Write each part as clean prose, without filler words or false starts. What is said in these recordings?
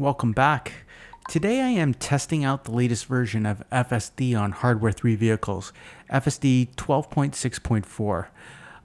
Welcome back. Today I am testing out the latest version of FSD on Hardware 3 vehicles, FSD 12.6.4.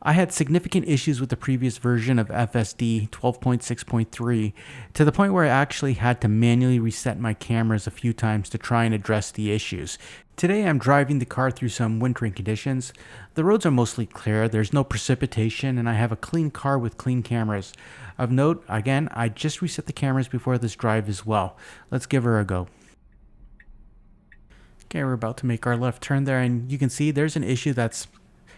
I had significant issues with the previous version of FSD 12.6.3 to the point where I actually had to manually reset my cameras a few times to try and address the issues. Today I'm driving the car through some wintering conditions. The roads are mostly clear, there's no precipitation, and I have a clean car with clean cameras. Of note, again, I just reset the cameras before this drive as well. Let's give her a go. Okay, we're about to make our left turn there, and you can see there's an issue that's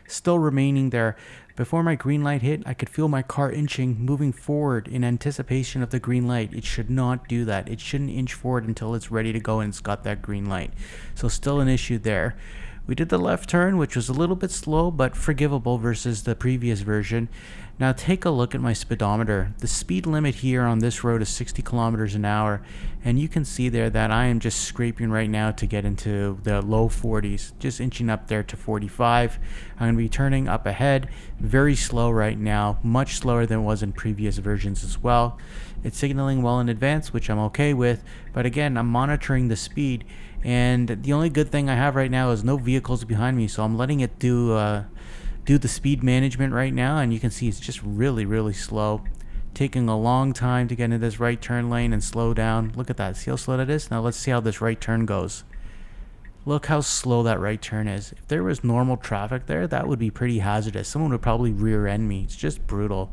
still remaining there. Before my green light hit, I could feel my car inching, moving forward in anticipation of the green light. It should not do that. It shouldn't inch forward until it's ready to go and it's got that green light. So still an issue there. We did the left turn, which was a little bit slow but forgivable versus the previous version. Now take a look at my speedometer. The speed limit here on this road is 60 kilometers an hour, and you can see there that I am just scraping right now to get into the low 40s, just inching up there to 45. I'm going to be turning up ahead, very slow right now, much slower than it was in previous versions as well. It's signaling well in advance, which I'm okay with, but again, I'm monitoring the speed, and the only good thing I have right now is no vehicles behind me, so I'm letting it do the speed management right now, and you can see it's just really slow, taking a long time to get into this right turn lane and slow down. Look at that, see how slow that is? Now let's see how this right turn goes. Look how slow that right turn is. If there was normal traffic there, that would be pretty hazardous. Someone would probably rear end me. It's just brutal.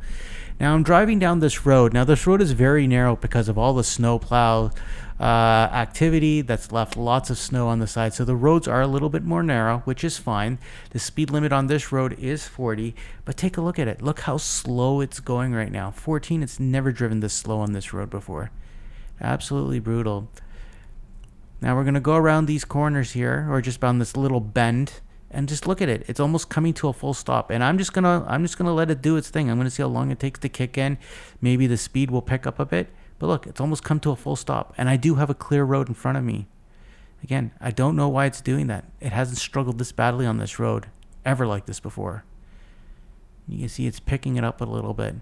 Now I'm driving down this road. Now this road is very narrow because of all the snow plow activity that's left lots of snow on the side. So the roads are a little bit more narrow, which is fine. The speed limit on this road is 40, but take a look at it. Look how slow it's going right now. 14, it's never driven this slow on this road before. Absolutely brutal. Now we're going to go around these corners here, or just around this little bend, and just look at it. It's almost coming to a full stop, and I'm just gonna let it do its thing. I'm gonna see how long it takes to kick in. Maybe the speed will pick up a bit, but look, it's almost come to a full stop, and I do have a clear road in front of me. Again, I don't know why it's doing that. It hasn't struggled this badly on this road ever like this before. You can see it's picking it up a little bit.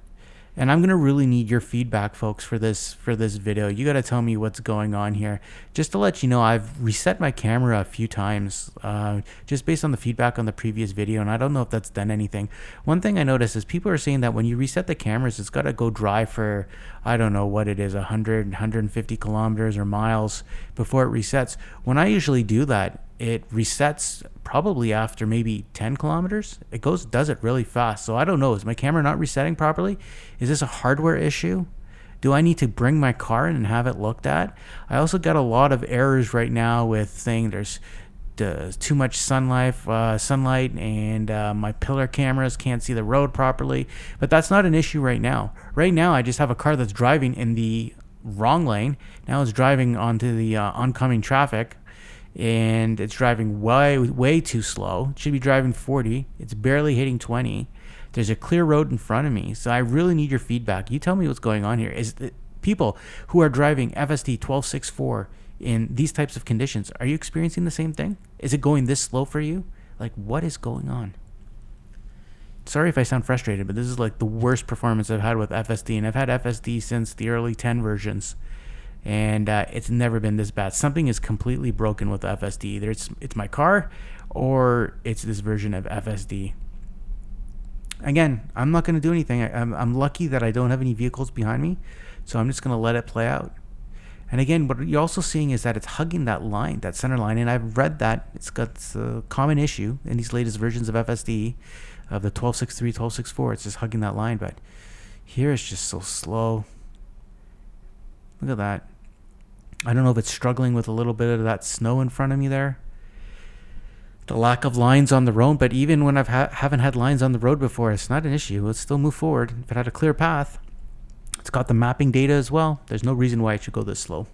And I'm going to really need your feedback, folks, for this video. You got to tell me what's going on here. Just to let you know, I've reset my camera a few times just based on the feedback on the previous video, and I don't know if that's done anything. One thing I noticed is people are saying that when you reset the cameras, it's got to go dry for, I don't know what it is, 100, 150 kilometers or miles before it resets. When I usually do that, it resets probably after maybe 10 kilometers. It does it really fast. So I don't know, is my camera not resetting properly? Is this a hardware issue? Do I need to bring my car in and have it looked at? I also got a lot of errors right now with saying there's too much sunlight, and my pillar cameras can't see the road properly. But that's not an issue right now. Right now, I just have a car that's driving in the wrong lane. Now it's driving onto the oncoming traffic, and it's driving way too slow. It should be driving 40. It's barely hitting 20. There's a clear road in front of me, so I really need your feedback. You tell me what's going on here. Is the people who are driving FSD 12.6.4 in these types of conditions, are you experiencing the same thing? Is it going this slow for you? Like, what is going on? Sorry if I sound frustrated, but this is like the worst performance I've had with FSD, and I've had FSD since the early 10 versions. And it's never been this bad. Something is completely broken with FSD. Either it's my car, or it's this version of FSD. Again, I'm not going to do anything. I'm lucky that I don't have any vehicles behind me, so I'm just going to let it play out. And again, what you're also seeing is that it's hugging that line, that center line, and I've read that it's a common issue in these latest versions of FSD, of the 12.6.3, 12.6.4. It's just hugging that line, but here it's just so slow. Look at that. I don't know if it's struggling with a little bit of that snow in front of me there. The lack of lines on the road, but even when I haven't had lines on the road before, it's not an issue. Let's still move forward. If it had a clear path, it's got the mapping data as well. There's no reason why it should go this slow.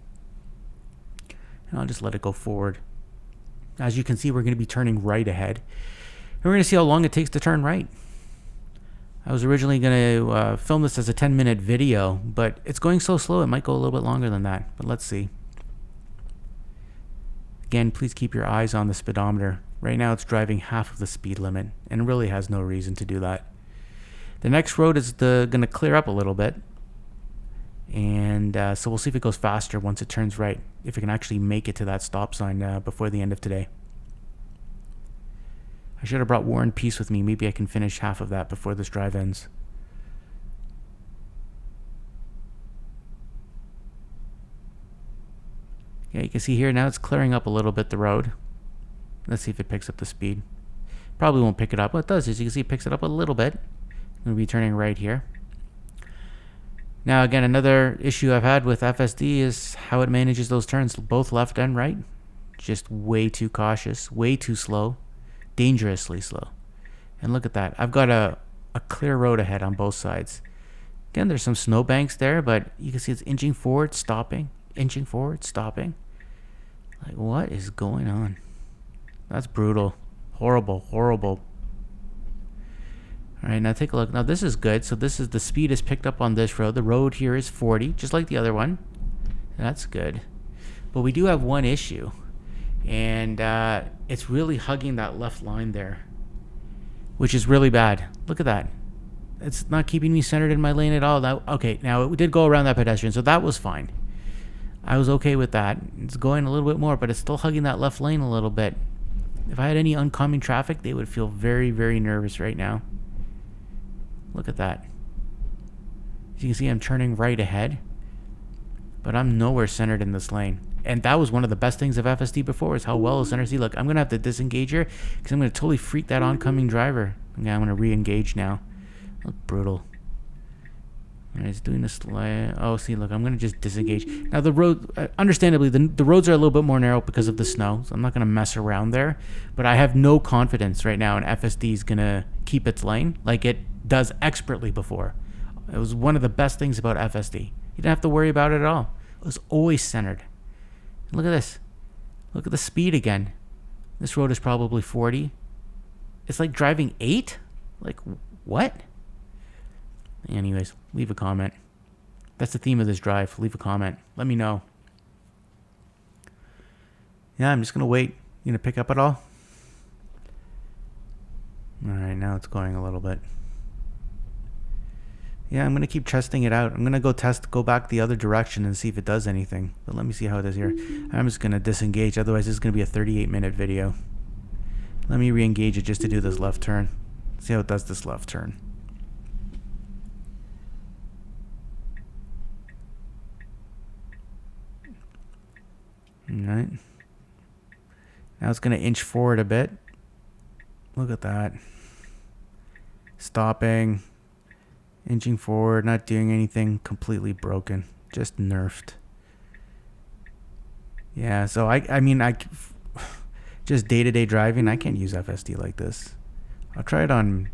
And I'll just let it go forward. As you can see, we're going to be turning right ahead. And we're going to see how long it takes to turn right. I was originally going to film this as a 10-minute video, but it's going so slow it might go a little bit longer than that. But let's see. Again, please keep your eyes on the speedometer. Right now it's driving half of the speed limit, and it really has no reason to do that. The next road is going to clear up a little bit, And so we'll see if it goes faster once it turns right, if it can actually make it to that stop sign before the end of today. I should have brought War and Peace with me. Maybe I can finish half of that before this drive ends. Yeah, you can see here now it's clearing up a little bit the road. Let's see if it picks up the speed. Probably won't pick it up. What it does is you can see it picks it up a little bit. I'm going to be turning right here. Now again, another issue I've had with FSD is how it manages those turns, both left and right. Just way too cautious, way too slow, dangerously slow. And look at that. I've got a clear road ahead on both sides. Again, there's some snowbanks there, but you can see it's inching forward, stopping, inching forward, stopping. Like, what is going on? That's brutal. Horrible, horrible. All right, now take a look. Now this is good. So this is the speed is picked up on this road. The road here is 40, just like the other one. That's good. But we do have one issue, and it's really hugging that left line there, which is really bad. Look at that. It's not keeping me centered in my lane at all. Now, okay, now it did go around that pedestrian, so that was fine. I was okay with that. It's going a little bit more, but it's still hugging that left lane a little bit. If I had any oncoming traffic, they would feel very, very nervous right now. Look at that. As you can see, I'm turning right ahead, but I'm nowhere centered in this lane. And that was one of the best things of FSD before, is how well it's centered. See, look, I'm going to have to disengage here because I'm going to totally freak that oncoming driver. Okay, I'm going to re-engage now. Look, brutal. All right, it's doing this. Oh, see, look, I'm going to just disengage. Now, the road, understandably, the roads are a little bit more narrow because of the snow, so I'm not going to mess around there. But I have no confidence right now in FSD is going to keep its lane like it does expertly before. It was one of the best things about FSD. You didn't have to worry about it at all. It was always centered. And look at this. Look at the speed again. This road is probably 40. It's like driving 8? Like, what? Anyways, leave a comment. That's the theme of this drive. Leave a comment. Let me know. Yeah, I'm just going to wait. You going to pick up at all? All right, now it's going a little bit. Yeah, I'm going to keep testing it out. I'm going to go back the other direction and see if it does anything. But let me see how it is here. I'm just going to disengage. Otherwise, this is going to be a 38-minute video. Let me re-engage it just to do this left turn. See how it does this left turn. Alright. Now it's going to inch forward a bit. Look at that. Stopping. Inching forward, not doing anything, completely broken. Just nerfed. Yeah, so I mean, just day-to-day driving, I can't use FSD like this. I'll try it on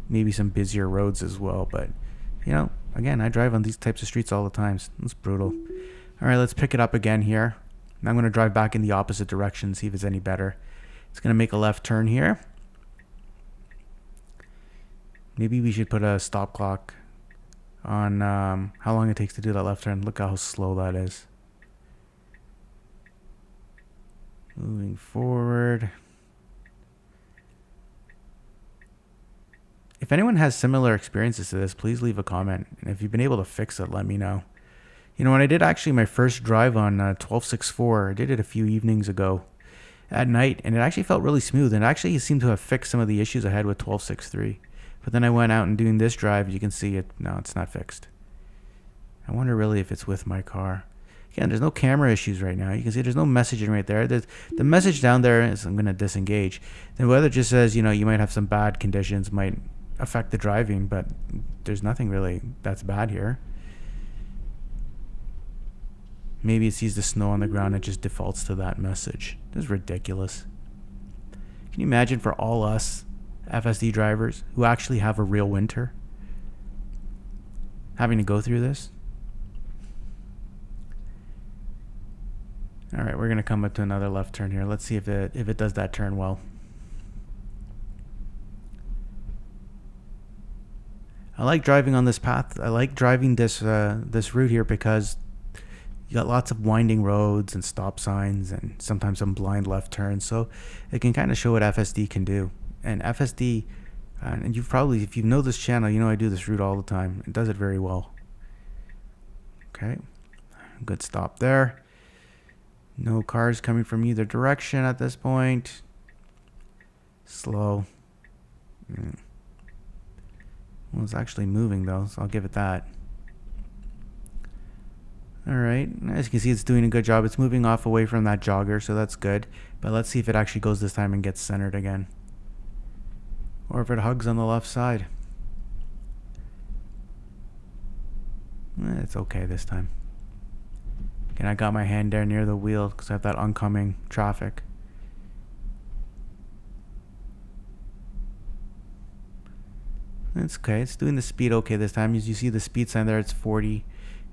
maybe some busier roads as well, but, you know, again, I drive on these types of streets all the time. So it's brutal. All right, let's pick it up again here. I'm going to drive back in the opposite direction, see if it's any better. It's going to make a left turn here. Maybe we should put a stop clock on how long it takes to do that left turn. Look how slow that is. Moving forward. If anyone has similar experiences to this, please leave a comment. And if you've been able to fix it, let me know. You know, when I did actually my first drive on 12.6.4, I did it a few evenings ago at night, and it actually felt really smooth. And actually seemed to have fixed some of the issues I had with 12.6.3. But then I went out and doing this drive, you can see it. No, it's not fixed. I wonder really if it's with my car. Again, there's no camera issues right now. You can see there's no messaging right there. The message down there is I'm going to disengage. The weather just says, you know, you might have some bad conditions, might affect the driving, but there's nothing really that's bad here. Maybe it sees the snow on the ground, it just defaults to that message. This is ridiculous. Can you imagine for all us FSD drivers who actually have a real winter having to go through this? All right, we're going to come up to another left turn here. Let's see if it does that turn well. I like driving on this path. I like driving this route here because you got lots of winding roads and stop signs and sometimes some blind left turns. So it can kind of show what FSD can do. And FSD, and you've probably, if you know this channel, you know I do this route all the time. It does it very well. Okay, good stop there. No cars coming from either direction at this point. Slow. Well, it's actually moving though, so I'll give it that. Alright, as you can see, it's doing a good job. It's moving off away from that jogger, so that's good. But let's see if it actually goes this time and gets centered again. Or if it hugs on the left side. It's okay this time. Again, I got my hand there near the wheel because I have that oncoming traffic. It's okay. It's doing the speed okay this time. As you see the speed sign there, it's 40.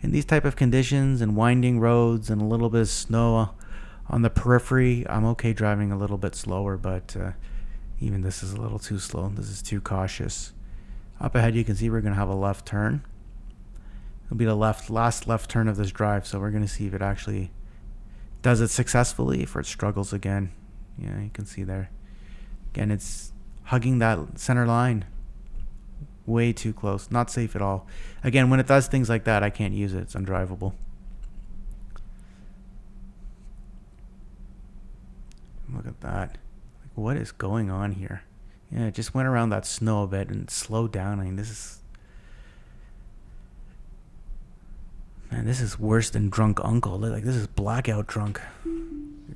In these type of conditions and winding roads and a little bit of snow on the periphery, I'm okay driving a little bit slower, but even this is a little too slow. This is too cautious. Up ahead, you can see we're going to have a left turn. It'll be the last left turn of this drive, so we're going to see if it actually does it successfully, if it struggles again. Yeah, you can see there. Again, it's hugging that center line. Way too close. Not safe at all. Again, when it does things like that, I can't use it. It's undrivable. Look at that. Like, what is going on here? Yeah, it just went around that snow a bit and slowed down. I mean, this is... Man, this is worse than drunk uncle. Like, this is blackout drunk.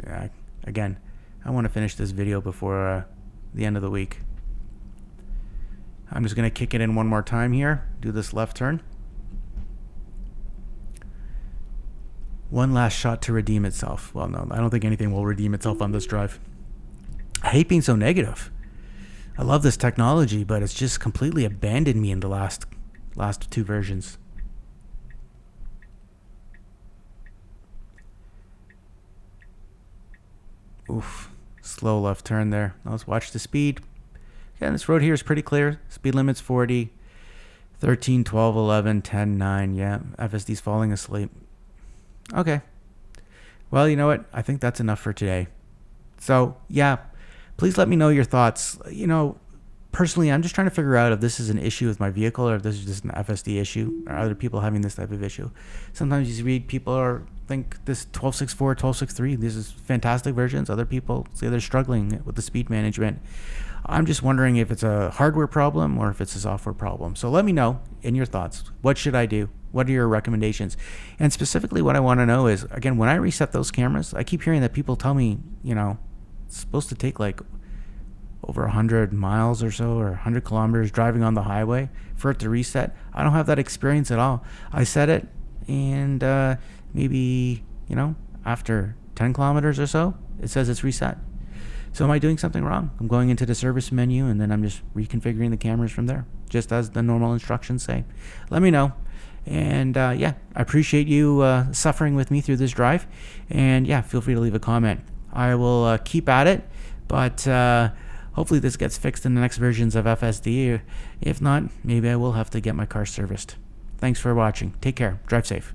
Yeah, again, I want to finish this video before the end of the week. I'm just going to kick it in one more time here. Do this left turn. One last shot to redeem itself. Well, no, I don't think anything will redeem itself on this drive. I hate being so negative. I love this technology, but it's just completely abandoned me in the last two versions. Oof. Slow left turn there. Now let's watch the speed. Yeah, this road here is pretty clear. Speed limit's 40, 13, 12, 11, 10, 9. Yeah, FSD's falling asleep. Okay. Well, you know what? I think that's enough for today. So, yeah, please let me know your thoughts. You know, personally, I'm just trying to figure out if this is an issue with my vehicle or if this is just an FSD issue or other people having this type of issue. Sometimes you read people think this 12.6.4, 12.6.3, this is fantastic versions. Other people say they're struggling with the speed management. I'm just wondering if it's a hardware problem or if it's a software problem. So let me know in your thoughts. What should I do? What are your recommendations? And specifically what I want to know is, again, when I reset those cameras, I keep hearing that people tell me, you know, it's supposed to take like over 100 miles or so or 100 kilometers driving on the highway for it to reset. I don't have that experience at all. I set it and maybe, you know, after 10 kilometers or so, it says it's reset. So am I doing something wrong? I'm going into the service menu and then I'm just reconfiguring the cameras from there, just as the normal instructions say. Let me know. And yeah, I appreciate you suffering with me through this drive. And yeah, feel free to leave a comment. I will keep at it, but hopefully this gets fixed in the next versions of FSD. If not, maybe I will have to get my car serviced. Thanks for watching. Take care. Drive safe.